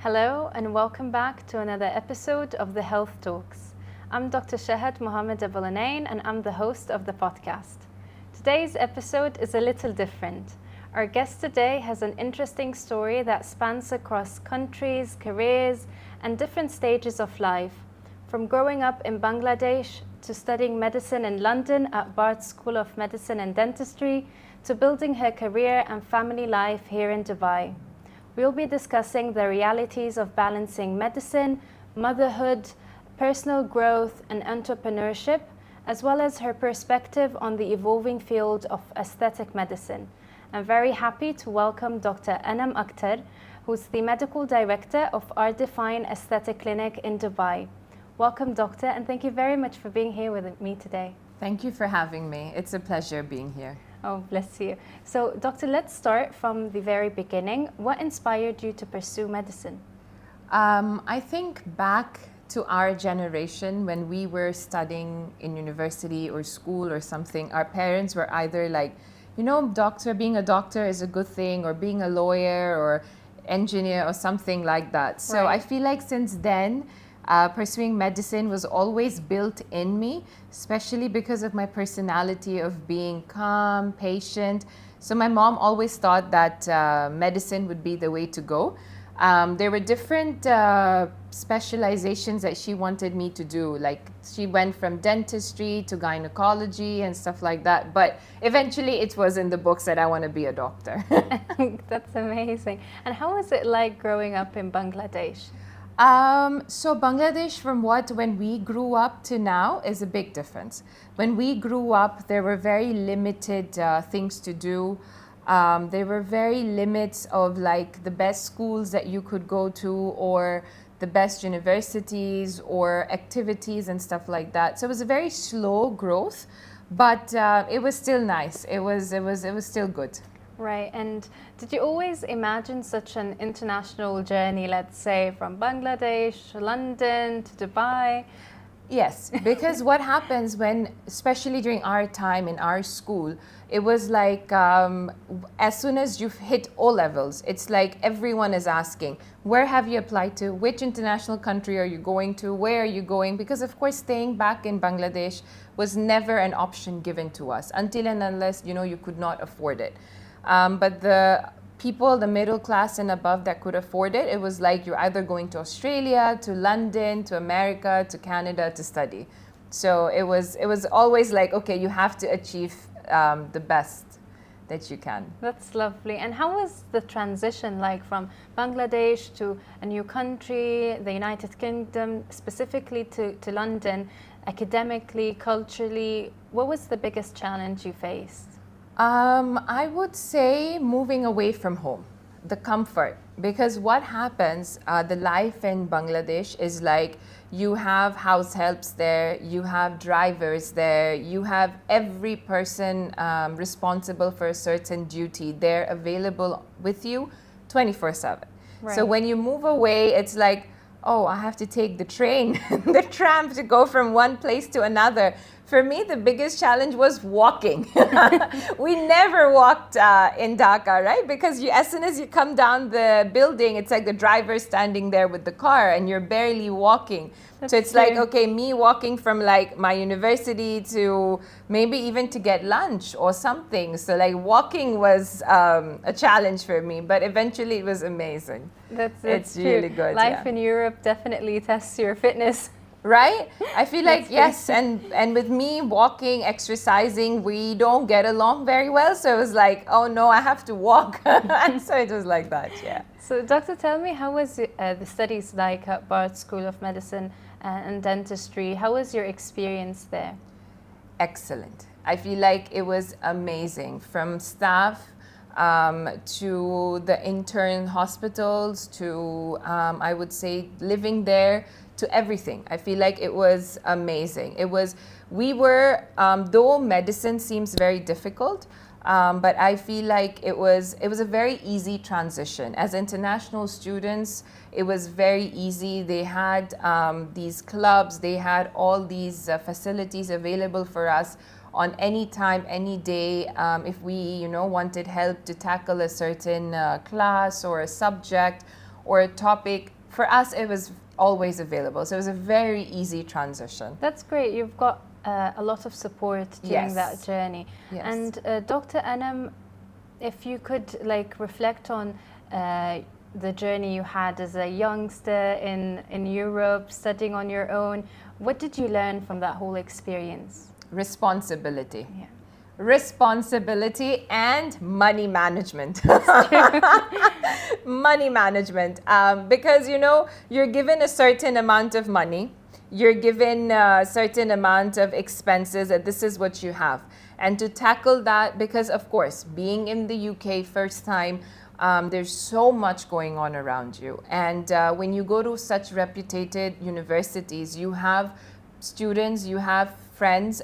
Hello and welcome back to another episode of the Health Talks. I'm Dr. Shahad Mohammed Abulanain and I'm the host of the podcast. Today's episode is a little different. Our guest today has an interesting story that spans across countries, careers, and different stages of life. From growing up in Bangladesh to studying medicine in London at Bart School of Medicine and Dentistry to building her career and family life here in Dubai. We'll be discussing the realities of balancing medicine, motherhood, personal growth, and entrepreneurship, as well as her perspective on the evolving field of aesthetic medicine. I'm very happy to welcome Dr. Anam Akhter, who's the medical director of Our Define Aesthetic Clinic in Dubai. Welcome, Doctor, and thank you very much for being here with me today. Thank you for having me. It's a pleasure being here. Oh, bless you. So, Doctor, let's start from the very beginning. What inspired you to pursue medicine? I think back to our generation when we were studying in university or school or something, our parents were either like, being a doctor is a good thing, or being a lawyer or engineer or something like that. So Right. I feel like since then, pursuing medicine was always built in me, especially because of my personality of being calm, patient. So my mom always thought that medicine would be the way to go. There were different specializations that she wanted me to do. Like she went from dentistry to gynecology and stuff like that. But eventually it was in the books that I want to be a doctor. That's amazing. And how was it like growing up in Bangladesh? So Bangladesh, when we grew up to now, is a big difference. When we grew up, there were very limited things to do. There were very limits of like the best schools that you could go to, or the best universities or activities and stuff like that. So it was a very slow growth, but it was still nice. It was still good. Right, and did you always imagine such an international journey, let's say from Bangladesh to London to Dubai? Yes, because what happens when, especially during our time in our school, it was like as soon as you hit O levels, it's like everyone is asking, where have you applied to? Which international country are you going to? Where are you going? Because of course, staying back in Bangladesh was never an option given to us until and unless, you could not afford it. But the people, the middle class and above that could afford it, it was like you're either going to Australia, to London, to America, to Canada to study. So it was always like, okay, you have to achieve the best that you can. That's lovely. And how was the transition like from Bangladesh to a new country, the United Kingdom, specifically to London, academically, culturally? What was the biggest challenge you faced? I would say moving away from home, the comfort, because what happens, the life in Bangladesh is like you have house helps there, you have drivers there, you have every person responsible for a certain duty. They're available with you 24/7. Right. So when you move away, it's like, oh, I have to take the train, the tram to go from one place to another. For me, the biggest challenge was walking. We never walked in Dhaka, right? Because as soon as you come down the building, it's like the driver standing there with the car and you're barely walking. That's so it's true. like, okay, me walking from like my university to maybe even to get lunch or something. So like walking was a challenge for me, but eventually it was amazing. It's true. Really good. Life in Europe definitely tests your fitness. Right? I feel like, That's yes, and with me walking, exercising, we don't get along very well. So it was like, oh no, I have to walk. And so it was like that, yeah. So, Doctor, tell me, how was the studies like at Bart School of Medicine and Dentistry? How was your experience there? Excellent. I feel like it was amazing. From staff to the intern hospitals to, I would say, living there, to everything. I feel like it was amazing. Though medicine seems very difficult, but I feel like it was a very easy transition. As international students, it was very easy. They had these clubs, they had all these facilities available for us on any time, any day. If we, wanted help to tackle a certain class or a subject or a topic, for us, it was always available. So it was a very easy transition. That's great. You've got a lot of support during that journey. Yes. And Dr. Anam, if you could like reflect on the journey you had as a youngster in Europe, studying on your own, what did you learn from that whole experience? Responsibility. Yeah. Responsibility and money management. Money management. Because, you know, you're given a certain amount of money, you're given a certain amount of expenses, that this is what you have. And to tackle that, because of course, being in the UK first time, there's so much going on around you. And when you go to such reputed universities, you have students, you have friends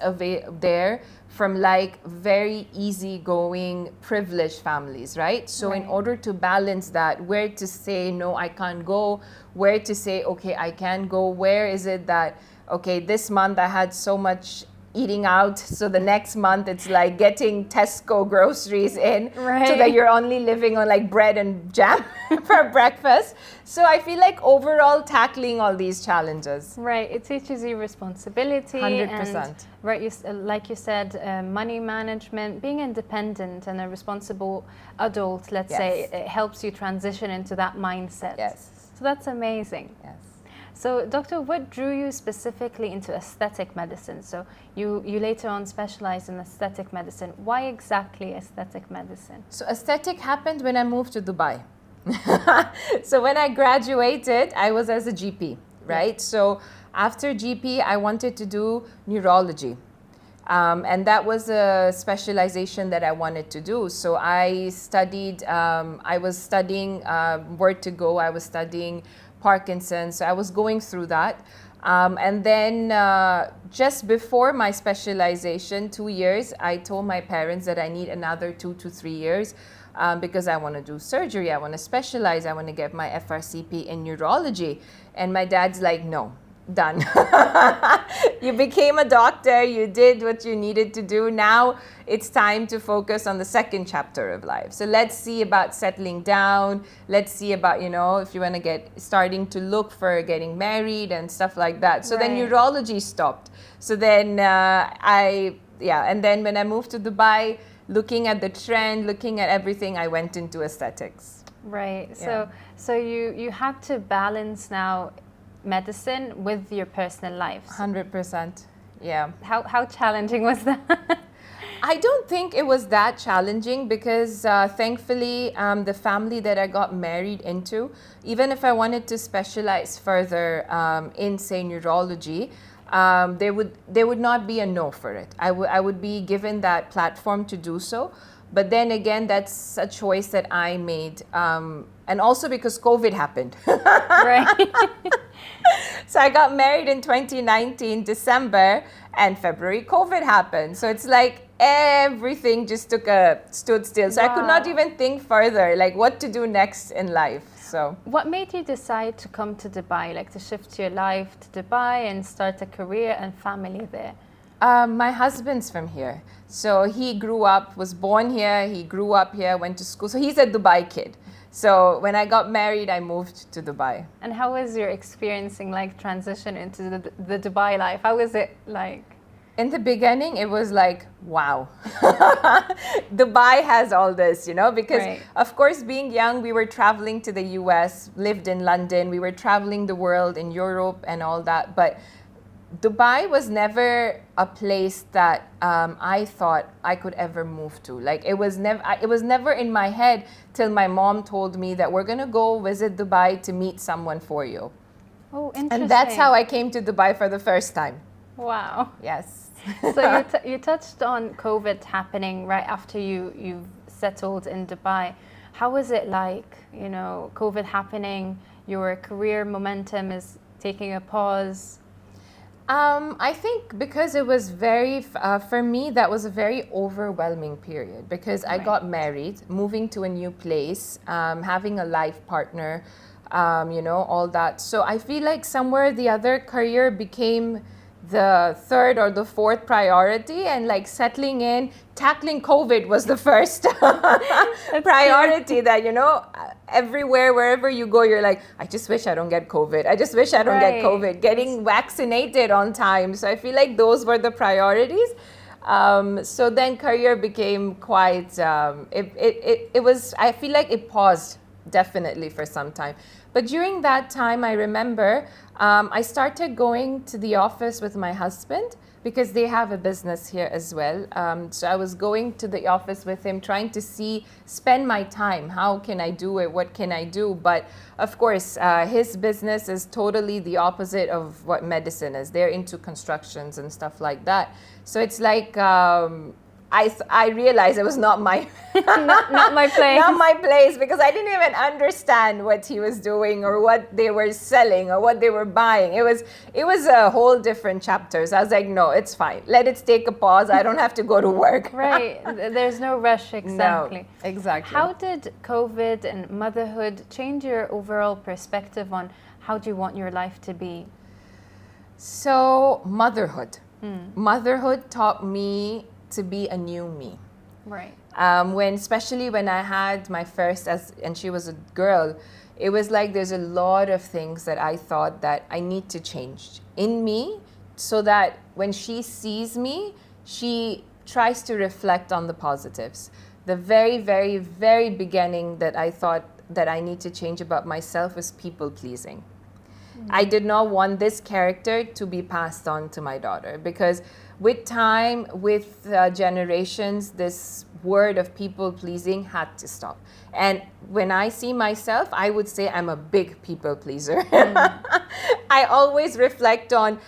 there from like very easygoing, privileged families, right? So in order to balance that, where to say, no, I can't go, where to say, okay, I can go, where is it that, okay, this month I had so much eating out, so the next month it's like getting Tesco groceries in, so that you're only living on like bread and jam for breakfast. So I feel like overall tackling all these challenges. Right, it teaches you responsibility. 100%. And like you said, money management, being independent and a responsible adult, let's say, it helps you transition into that mindset. Yes. So that's amazing. Yes. So, Doctor, what drew you specifically into aesthetic medicine? So, you later on specialized in aesthetic medicine. Why exactly aesthetic medicine? So, aesthetic happened when I moved to Dubai. So, when I graduated, I was as a GP, right? Yes. So, after GP, I wanted to do neurology. And that was a specialization that I wanted to do. So, I studied, I was studying where to go, I was studying Parkinson's. So I was going through that. And then just before my specialization, 2 years, I told my parents that I need another 2 to 3 years because I want to do surgery, I want to specialize, I want to get my FRCP in neurology. And my dad's like, no, done. You became a doctor, you did what you needed to do. Now it's time to focus on the second chapter of life. So let's see about settling down. Let's see about, you know, if you want to starting to look for getting married and stuff like that. So then neurology stopped. So then and then when I moved to Dubai, looking at the trend, looking at everything, I went into aesthetics. Right. Yeah. So you had to balance now medicine with your personal life. 100%. Yeah. How challenging was that? I don't think it was that challenging because thankfully the family that I got married into, even if I wanted to specialize further in say neurology, there would not be a no for it. I would be given that platform to do so. But then again, that's a choice that I made. And also because COVID happened. Right. So I got married in 2019, December, and February, COVID happened. So it's like everything just stood still. So I could not even think further, like what to do next in life. So what made you decide to come to Dubai, like to shift your life to Dubai and start a career and family there? My husband's from here. So he grew up, was born here, he grew up here, went to school. So he's a Dubai kid. So when I got married, I moved to Dubai. And how was your experiencing like transition into the Dubai life? How was it like? In the beginning, it was like, wow, Dubai has all this, you know, because of course, being young, we were traveling to the US, lived in London, we were traveling the world in Europe and all that. But Dubai was never a place that I thought I could ever move to. Like it was never in my head till my mom told me that we're gonna go visit Dubai to meet someone for you. Oh, interesting. And that's how I came to Dubai for the first time. Wow. Yes. So you touched on COVID happening right after you settled in Dubai. How was it like, you know, COVID happening, your career momentum is taking a pause? I think because it was for me, that was a very overwhelming period because I got married, moving to a new place, having a life partner, you know, all that. So I feel like somewhere the other career became the third or the fourth priority, and like settling in, tackling COVID was the first priority that, you know, everywhere, wherever you go, you're like, I just wish I don't get COVID. I just wish I don't get COVID. Getting vaccinated on time. So I feel like those were the priorities. So then career became quite, it was, I feel like it paused definitely for some time. But during that time, I remember I started going to the office with my husband because they have a business here as well. So I was going to the office with him, trying to spend my time. How can I do it? What can I do? But of course, his business is totally the opposite of what medicine is. They're into constructions and stuff like that. So it's like, I realized it was not my not my place. Not my place, because I didn't even understand what he was doing or what they were selling or what they were buying. It was a whole different chapter. So I was like, no, it's fine. Let it take a pause. I don't have to go to work. Right. There's no rush, exactly. No, exactly. How did COVID and motherhood change your overall perspective on how do you want your life to be? So motherhood. Motherhood taught me to be a new me. Right. Especially when I had my first, and she was a girl, it was like there's a lot of things that I thought that I need to change in me, so that when she sees me, she tries to reflect on the positives. The very, very, very beginning that I thought that I need to change about myself was people pleasing. I did not want this character to be passed on to my daughter, because with time, with generations, this word of people pleasing had to stop. And when I see myself, I would say I'm a big people pleaser. I always reflect on,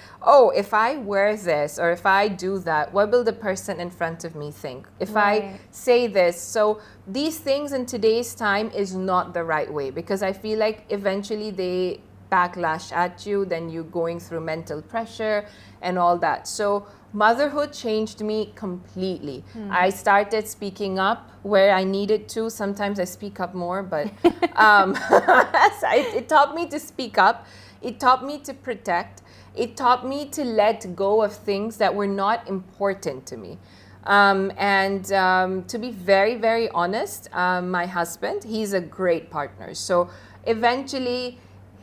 if I wear this or if I do that, what will the person in front of me think? If I say this. So these things in today's time is not the right way, because I feel like eventually they backlash at you, then you going through mental pressure and all that. So motherhood changed me completely. I started speaking up where I needed to. Sometimes I speak up more, but it taught me to speak up. It taught me to protect. It taught me to let go of things that were not important to me. To be very, very honest, my husband, he's a great partner. So eventually,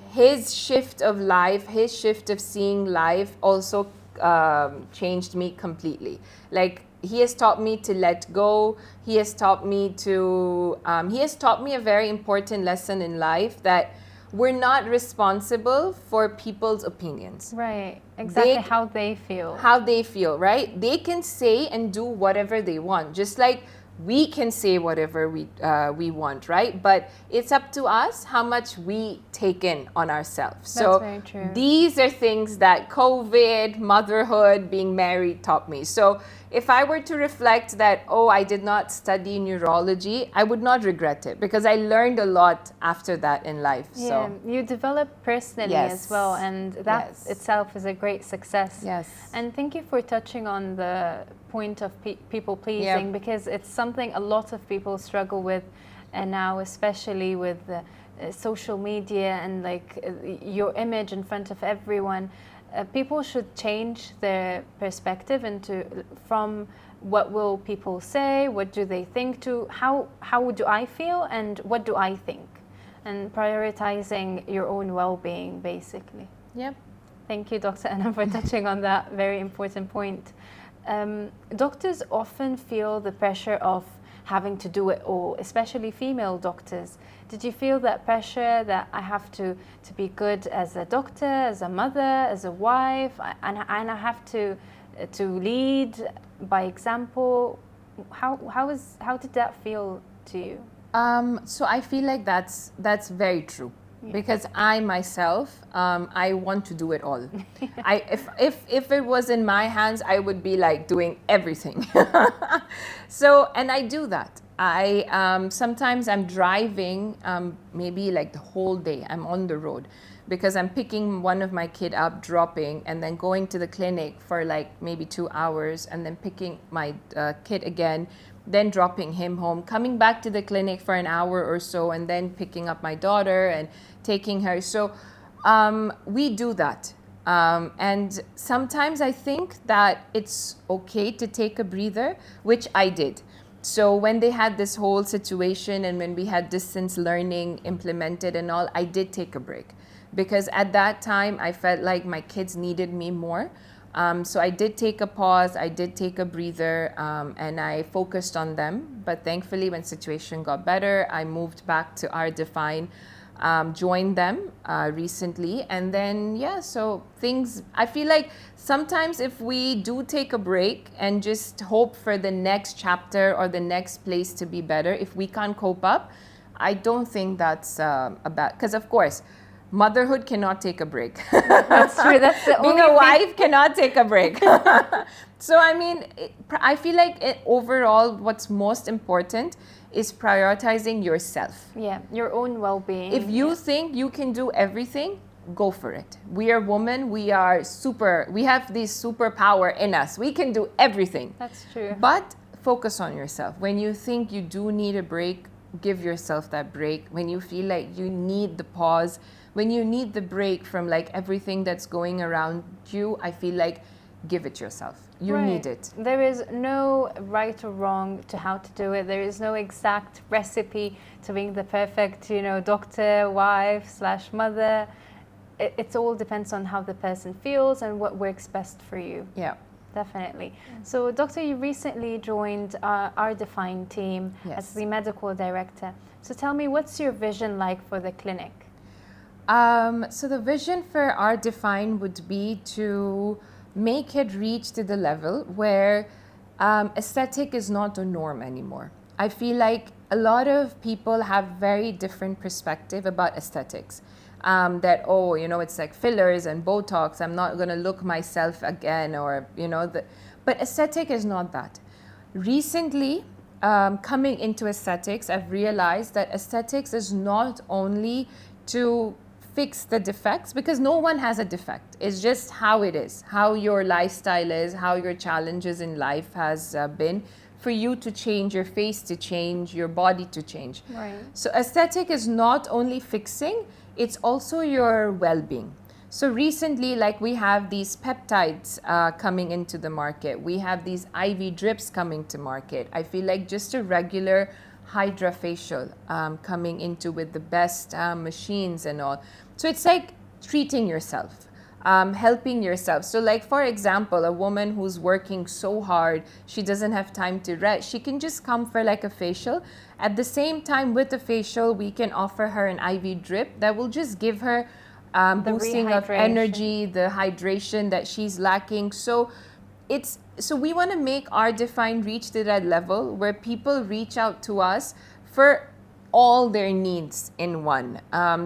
his shift of life, his shift of seeing life also changed me completely. Like, he has taught me to let go. He has taught me a very important lesson in life, that we're not responsible for people's opinions. Right, exactly. How they feel. How they feel, right? They can say and do whatever they want, just like we can say whatever we want, right? But it's up to us how much we take in on ourselves. That's very true. These are things that COVID, motherhood, being married taught me. So if I were to reflect that, I did not study neurology, I would not regret it, because I learned a lot after that in life. Yeah, so you develop personally as well, and that itself is a great success. Yes. And thank you for touching on the point of people pleasing, because it's something a lot of people struggle with now, especially with social media and your image in front of everyone. People should change their perspective from what will people say, what do they think, to how do I feel and what do I think, and prioritizing your own well-being, basically. Yep. Thank you, Dr. Anam, for touching on that very important point. Doctors often feel the pressure of having to do it all, especially female doctors. Did you feel that pressure that I have to be good as a doctor, as a mother, as a wife, and I have to lead by example? How did that feel to you? So I feel like that's very true. Yeah. Because I myself, I want to do it all. If it was in my hands, I would be like doing everything. And I do that. Sometimes I'm driving, maybe like the whole day. I'm on the road because I'm picking one of my kid up, dropping, and then going to the clinic for like maybe 2 hours, and then picking my kid again, then dropping him home, coming back to the clinic for an hour or so, and then picking up my daughter and taking her. So we do that. And sometimes I think that it's okay to take a breather, which I did. So when they had this whole situation and when we had distance learning implemented and all, I did take a break because at that time I felt like my kids needed me more. So I did take a pause, I did take a breather, and I focused on them. But thankfully, when situation got better, I moved back to our Define, joined them recently. And then, yeah, so things, I feel like sometimes if we do take a break and just hope for the next chapter or the next place to be better, if we can't cope up, I don't think that's a bad, because of course, motherhood cannot take a break. That's true. That's the Being only a wife cannot take a break. So, I mean, I feel like overall, what's most important is prioritizing yourself. Yeah, your own well-being. If you think you can do everything, go for it. We are women. We have this superpower in us. We can do everything. That's true. But focus on yourself. When you think you do need a break, give yourself that break. When you feel like you need the pause, when you need the break from like everything that's going around you, I feel like give it yourself. You need it. There is no right or wrong to how to do it. There is no exact recipe to being the perfect, doctor, wife / mother. It all depends on how the person feels and what works best for you. Yeah. Definitely. So, Doctor, you recently joined our Define team as the medical director. So tell me, what's your vision like for the clinic? So the vision for our Define would be to make it reach to the level where aesthetic is not a norm anymore. I feel like a lot of people have very different perspective about aesthetics. That, it's like fillers and Botox, I'm not going to look myself again, or, but aesthetic is not that. Recently, coming into aesthetics, I've realized that aesthetics is not only to fix the defects, because no one has a defect. It's just how it is, how your lifestyle is, how your challenges in life has been, for you to change, your face to change, your body to change. Right. So aesthetic is not only fixing, it's also your well-being. So recently, like we have these peptides coming into the market. We have these IV drips coming to market. I feel like just a regular HydraFacial coming into with the best machines and all. So it's like treating yourself, helping yourself. So like, for example, a woman who's working so hard, she doesn't have time to rest. She can just come for like a facial. At the same time, with the facial, we can offer her an IV drip that will just give her boosting of energy, the hydration that she's lacking. So we want to make our Define reach to that level where people reach out to us for all their needs in one,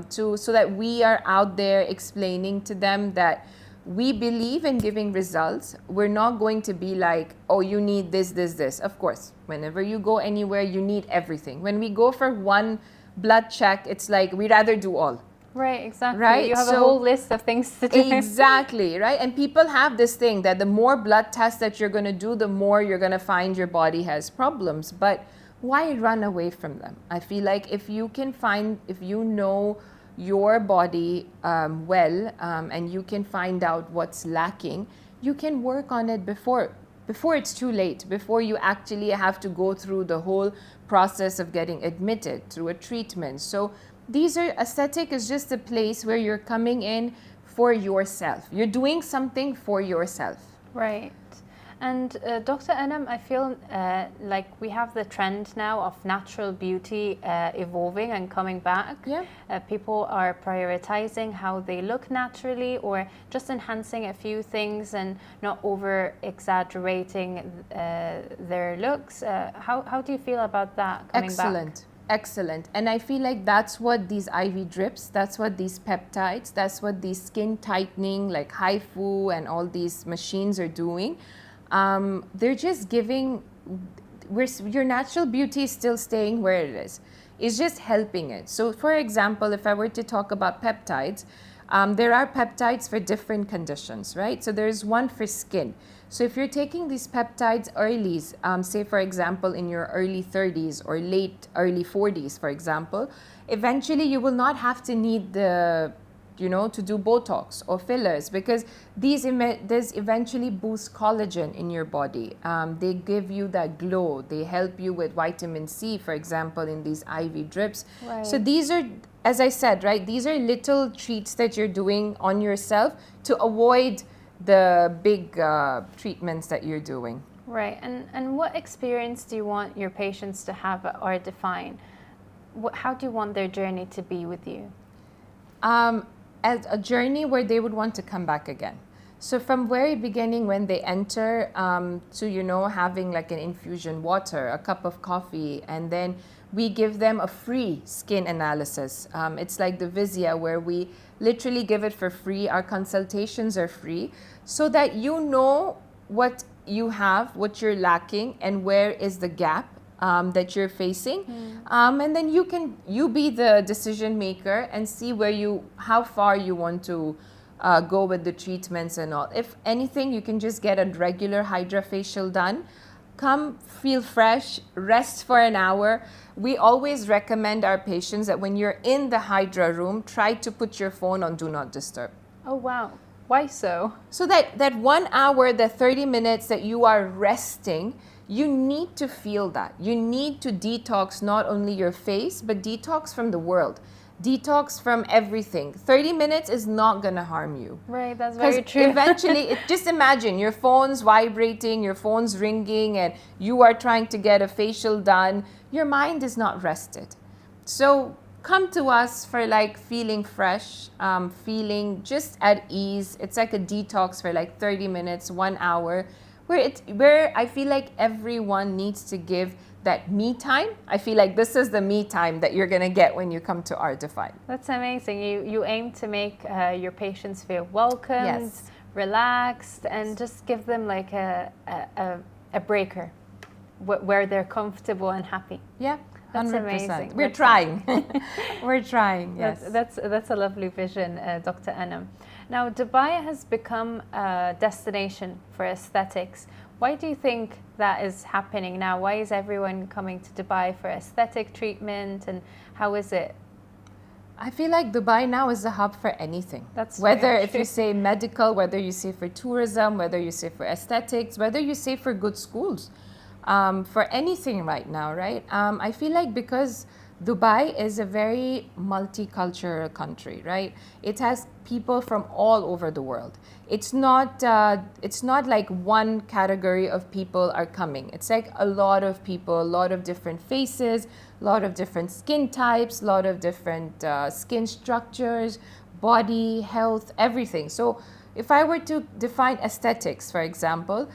so that we are out there explaining to them that we believe in giving results. We're not going to be like, oh, you need this, this, this. Of course, whenever you go anywhere, you need everything. When we go for one blood check, it's like we rather do all. Right, exactly. Right? You have a whole list of things to do. Exactly, right? And people have this thing that the more blood tests that you're going to do, the more you're going to find your body has problems. But why run away from them? I feel like if you know your body well, and you can find out what's lacking, you can work on it before it's too late, before you actually have to go through the whole process of getting admitted through a treatment. So aesthetic is just a place where you're coming in for yourself. You're doing something for yourself. Right. And Dr. Anam, I feel like we have the trend now of natural beauty evolving and coming back. Yeah. People are prioritizing how they look naturally, or just enhancing a few things and not over exaggerating their looks. How do you feel about that coming back? Excellent. And I feel like that's what these IV drips, that's what these peptides, that's what these skin tightening like HIFU and all these machines are doing. They're just giving, your natural beauty is still staying where it is. It's just helping it. So for example, if I were to talk about peptides, there are peptides for different conditions, right? So there's one for skin. So if you're taking these peptides early, say for example in your early 30s or early 40s, for example, eventually you will not have to need the to do Botox or fillers, because these eventually boost collagen in your body. They give you that glow. They help you with vitamin C, for example, in these IV drips. Right. So these are, as I said, right, these are little treats that you're doing on yourself to avoid the big treatments that you're doing. Right. And what experience do you want your patients to have at Art Define? How do you want their journey to be with you? As a journey where they would want to come back again. So from very beginning, when they enter, to having like an infusion water, a cup of coffee, and then we give them a free skin analysis. It's like the Vizia, where we literally give it for free. Our consultations are free, so that you know what you have, what you're lacking, and where is the gap that you're facing. And then you be the decision maker and see how far you want to go with the treatments and all. If anything, you can just get a regular HydraFacial done. Come, feel fresh, rest for an hour. We always recommend our patients that when you're in the Hydra room, try to put your phone on Do Not Disturb. Oh, wow. Why so? So that 1 hour, the 30 minutes that you are resting, you need to feel that. You need to detox not only your face, but detox from the world. Detox from everything. 30 minutes is not going to harm you. Right, that's very true. Eventually, just imagine your phone's vibrating, your phone's ringing, and you are trying to get a facial done. Your mind is not rested. So come to us for like feeling fresh, feeling just at ease. It's like a detox for like 30 minutes, 1 hour, where I feel like everyone needs to give that me time. I feel like this is the me time that you're gonna get when you come to Art Define. That's amazing. You aim to make your patients feel welcomed, Yes. relaxed, and just give them like a breaker where they're comfortable and happy. Yeah, 100%. That's amazing. We're trying. We're trying, yes. That's a lovely vision, Dr. Anam. Now, Dubai has become a destination for aesthetics. Why do you think that is happening now? Why is everyone coming to Dubai for aesthetic treatment, and how is it? I feel like Dubai now is a hub for anything. That's whether very if true. you say medical, whether you say for tourism, whether you say for aesthetics, whether you say for good schools, for anything right now, right? I feel like because Dubai is a very multicultural country, right? It has people from all over the world. It's not like one category of people are coming. It's like a lot of people, a lot of different faces, a lot of different skin types, a lot of different skin structures, body, health, everything. So if I were to define aesthetics, for example,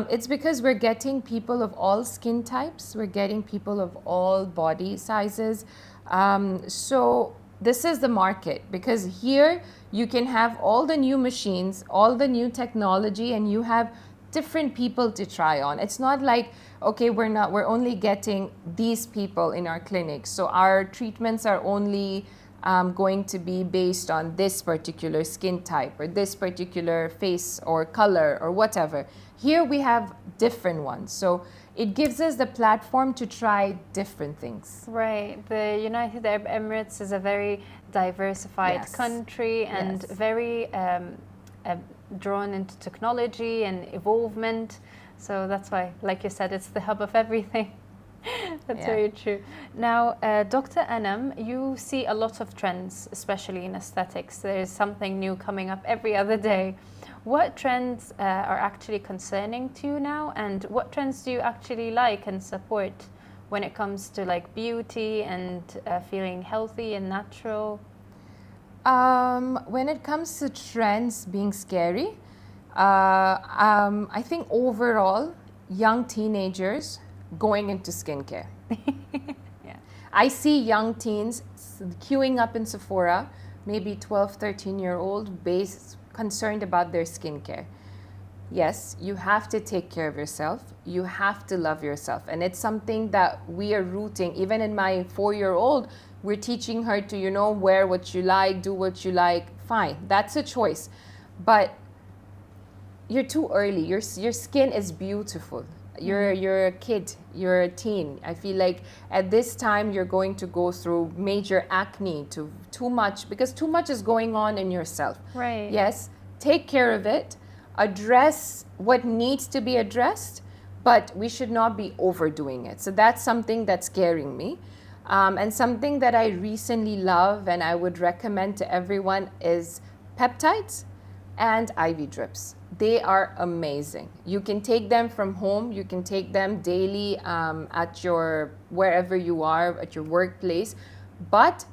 it's because we're getting people of all skin types, we're getting people of all body sizes. So this is the market, because here you can have all the new machines, all the new technology, and you have different people to try on. It's not like, okay, we're only getting these people in our clinics, so our treatments are only going to be based on this particular skin type or this particular face or color or whatever. Here we have different ones. So it gives us the platform to try different things. Right. The United Arab Emirates is a very diversified Yes. country and Yes. very drawn into technology and evolvement. So that's why, like you said, it's the hub of everything. That's Yeah. very true. Now, Dr. Anam, you see a lot of trends, especially in aesthetics. There's something new coming up every other day. What trends are actually concerning to you now, and what trends do you actually like and support when it comes to like beauty and feeling healthy and natural? When it comes to trends being scary, I think overall, young teenagers going into skincare. Yeah. I see young teens queuing up in Sephora, maybe 12, 13-year-old, concerned about their skincare. Yes, you have to take care of yourself. You have to love yourself. And it's something that we are rooting. Even in my 4-year-old, we're teaching her to, wear what you like, do what you like. Fine, that's a choice. But you're too early. Your skin is beautiful. You're a kid, you're a teen. I feel like at this time you're going to go through major acne, too much, because too much is going on in yourself. Right. Yes, take care of it, address what needs to be addressed, but we should not be overdoing it. So that's something that's scaring me. And something that I recently love and I would recommend to everyone is peptides and IV drips. They are amazing. You can take them from home. You can take them daily at your, wherever you are, at your workplace. But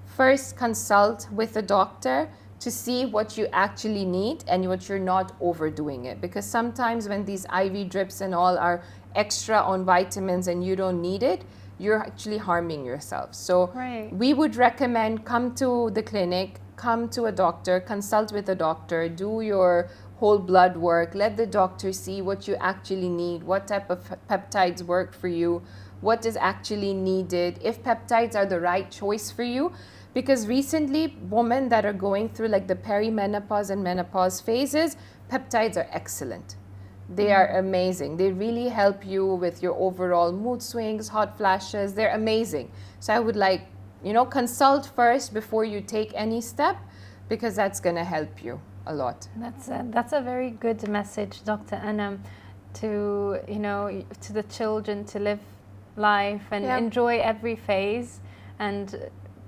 first consult with a doctor to see what you actually need and what you're not overdoing it. Because sometimes when these IV drips and all are extra on vitamins and you don't need it, you're actually harming yourself. So we would recommend come to the clinic, come to a doctor, consult with a doctor, do your whole blood work, let the doctor see what you actually need, what type of peptides work for you, what is actually needed, if peptides are the right choice for you. Because recently, women that are going through like the perimenopause and menopause phases, peptides are excellent. They are amazing. They really help you with your overall mood swings, hot flashes. They're amazing. So I would like, consult first before you take any step, because that's going to help you a lot. That's a very good message, Dr. Anam, to to the children, to live life and enjoy every phase, and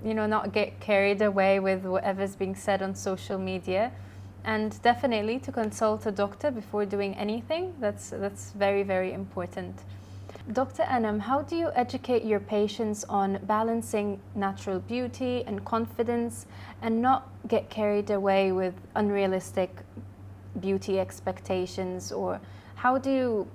not get carried away with whatever's being said on social media, and definitely to consult a doctor before doing anything. That's very, very important. Dr. Anam, how do you educate your patients on balancing natural beauty and confidence and not get carried away with unrealistic beauty expectations? Or how do you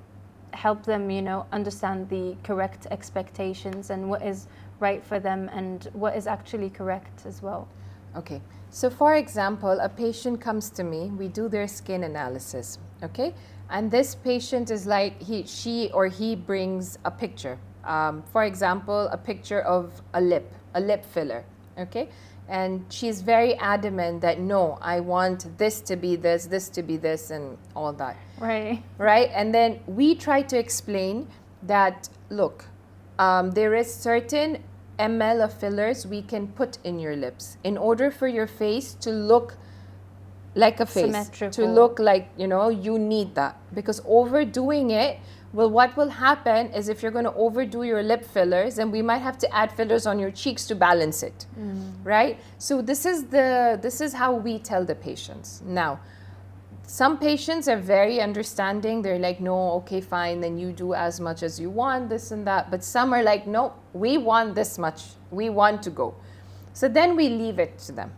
help them, understand the correct expectations and what is right for them and what is actually correct as well? Okay. So for example, a patient comes to me, we do their skin analysis, okay? And this patient is like, she or he brings a picture. For example, a picture of a lip filler, okay? And she's very adamant that, no, I want this to be this to be this, and all that. Right. Right? And then we try to explain that, look, there is certain ml of fillers we can put in your lips in order for your face to look like a face, symmetrical, to look like, you need that. Because overdoing it, well, what will happen is if you're going to overdo your lip fillers, then we might have to add fillers on your cheeks to balance it, right? So this is how we tell the patients. Now, some patients are very understanding. They're like, no, okay, fine, then you do as much as you want, this and that. But some are like, no, we want this much. We want to go. So then we leave it to them.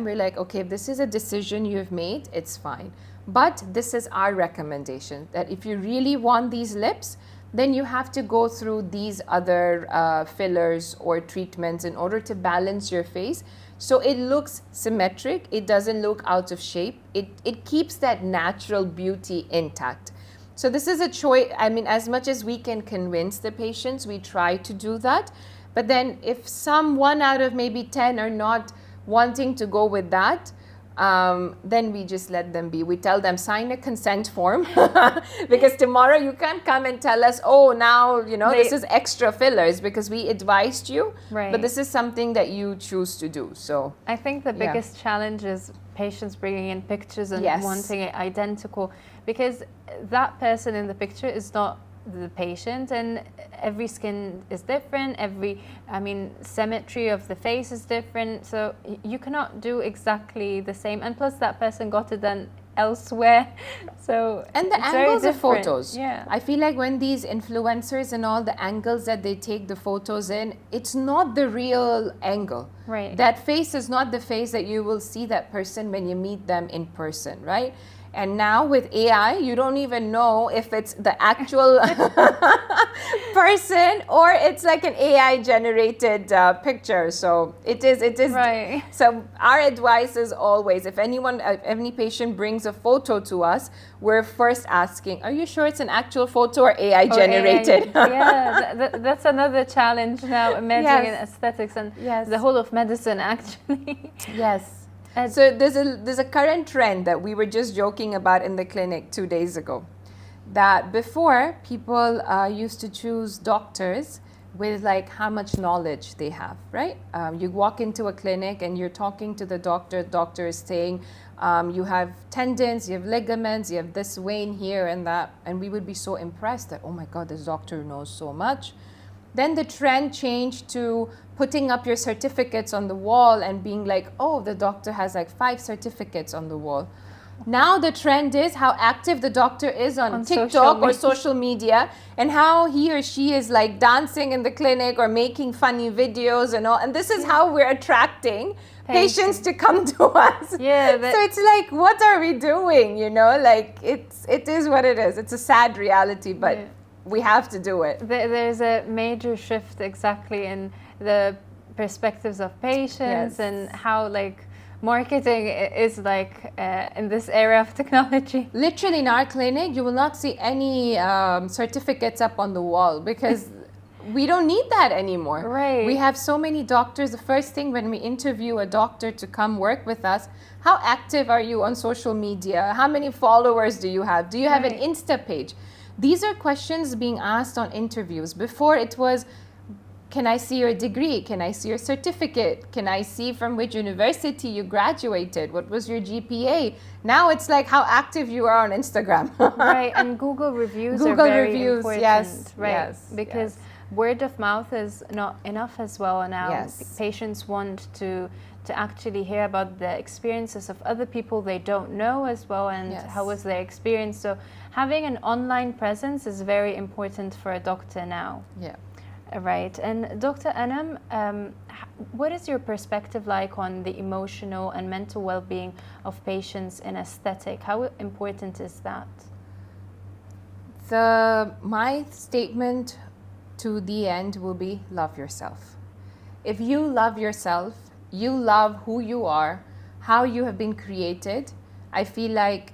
We're like, okay, if this is a decision you've made, it's fine. But this is our recommendation, that if you really want these lips, then you have to go through these other fillers or treatments in order to balance your face. So it looks symmetric, it doesn't look out of shape, it keeps that natural beauty intact. So this is a choice. I mean, as much as we can convince the patients, we try to do that. But then if some 1 out of maybe 10 are not wanting to go with that, then we just let them be. We tell them, sign a consent form because tomorrow you can't come and tell us, oh, now, this is extra fillers, because we advised you, but this is something that you choose to do. So I think the biggest challenge is patients bringing in pictures and wanting it identical, because that person in the picture is not the patient, and every skin is different, symmetry of the face is different, so you cannot do exactly the same, and plus that person got it done elsewhere, so and the angles of photos, I feel like when these influencers and all the angles that they take the photos in, it's not the real angle, right? That face is not the face that you will see that person when you meet them in person, right? And now with AI, you don't even know if it's the actual person or it's like an AI generated picture. So it is. Right. So our advice is always, if any patient brings a photo to us, we're first asking, are you sure it's an actual photo or AI generated? That's another challenge now, emerging in aesthetics and the whole of medicine, actually. Yes. So there's a current trend that we were just joking about in the clinic 2 days ago. that before people used to choose doctors with like how much knowledge they have, right? You walk into a clinic and you're talking to the doctor is saying you have tendons, you have ligaments, you have this vein here and that, and we would be so impressed that, oh my God, this doctor knows so much. Then the trend changed to putting up your certificates on the wall and being like, oh, the doctor has like 5 certificates on the wall. Now the trend is how active the doctor is on TikTok or social media, and how he or she is like dancing in the clinic or making funny videos and all. And this is how we're attracting patients to come to us. Yeah. So it's like, what are we doing? You know, like it is what it is. It's a sad reality, but we have to do it. There's a major shift exactly in the perspectives of patients and how like marketing is like in this era of technology. Literally in our clinic, you will not see any certificates up on the wall because we don't need that anymore. Right. We have so many doctors. The first thing when we interview a doctor to come work with us, how active are you on social media? How many followers do you have? Do you have an Insta page? These are questions being asked on interviews. Before it was, can I see your degree? Can I see your certificate? Can I see from which university you graduated? What was your GPA? Now it's like how active you are on Instagram. Right, and Google reviews are very important. Yes, right? yes, because word of mouth is not enough as well now. Yes. Patients want to actually hear about the experiences of other people they don't know as well, and how was their experience. So having an online presence is very important for a doctor now. Yeah. Right. And Dr. Anam, what is your perspective like on the emotional and mental well-being of patients in aesthetic? How important is that? My statement to the end will be love yourself. If you love yourself, you love who you are, how you have been created, I feel like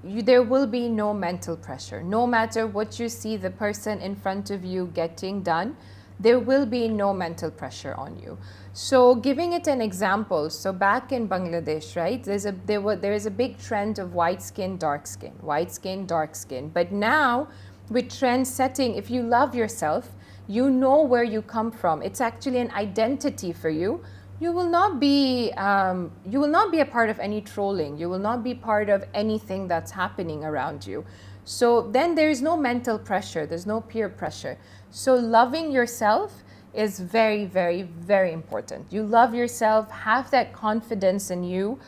there will be no mental pressure. No matter what you see the person in front of you getting done, there will be no mental pressure on you. So giving it an example, so back in Bangladesh, right, there is a big trend of white skin, dark skin, white skin, dark skin. But now with trend setting, if you love yourself, you know where you come from. It's actually an identity for you. You will not be a part of any trolling. You will not be part of anything that's happening around you. So then there is no mental pressure. There's no peer pressure. So loving yourself is very, very, very important. You love yourself, have that confidence in you,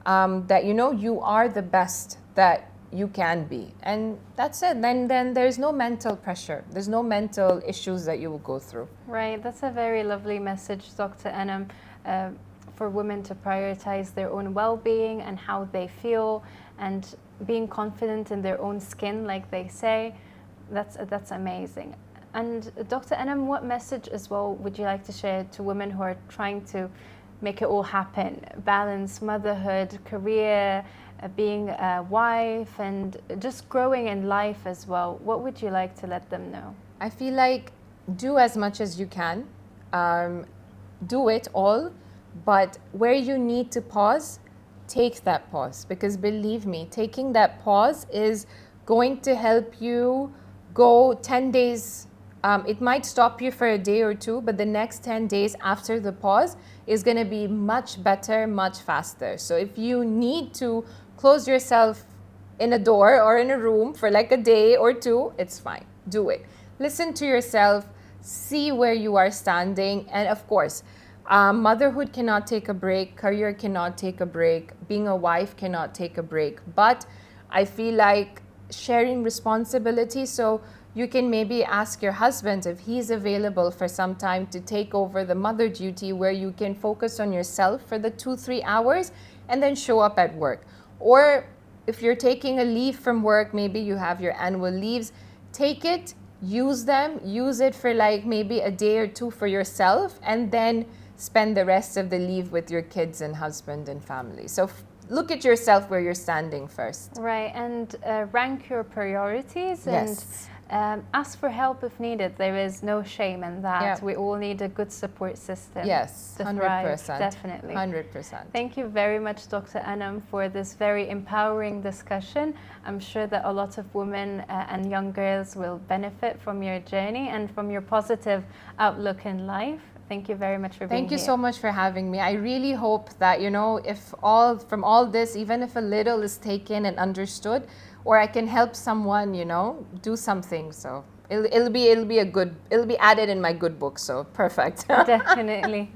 that you know you are the best that you can be. And that's it. Then there's no mental pressure. There's no mental issues that you will go through. Right. That's a very lovely message, Dr. Anam, for women to prioritize their own well-being and how they feel, and being confident in their own skin, like they say. That's amazing. And Dr. Anam, what message as well would you like to share to women who are trying to make it all happen, balance motherhood, career, being a wife, and just growing in life as well? What would you like to let them know? I feel like do as much as you can. Do it all, but where you need to pause, take that pause, because believe me, taking that pause is going to help you go 10 days. It might stop you for a day or two, but the next 10 days after the pause is going to be much better, much faster. So if you need to close yourself in a door or in a room for like a day or two, it's fine. Do it. Listen to yourself, see where you are standing, and of course, motherhood cannot take a break, career cannot take a break, being a wife cannot take a break, but I feel like sharing responsibility, so you can maybe ask your husband if he's available for some time to take over the mother duty, where you can focus on yourself for the 2-3 hours and then show up at work. Or if you're taking a leave from work, maybe you have your annual leaves, take it, use them, use it for like maybe a day or two for yourself, and then spend the rest of the leave with your kids and husband and family. So look at yourself where you're standing first. Right, and rank your priorities, yes. ask for help if needed. There is no shame in that. Yeah. We all need a good support system. Yes, to 100%. thrive, definitely. 100%. Thank you very much, Dr. Anam, for this very empowering discussion. I'm sure that a lot of women and young girls will benefit from your journey and from your positive outlook in life. Thank you very much for being here. Thank you so much for having me. I really hope that, you know, if from all this, even if a little is taken and understood, or I can help someone, you know, do something. So it'll be added in my good book. So perfect. Definitely.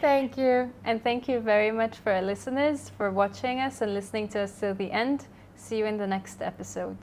Thank you. And thank you very much for our listeners for watching us and listening to us till the end. See you in the next episode.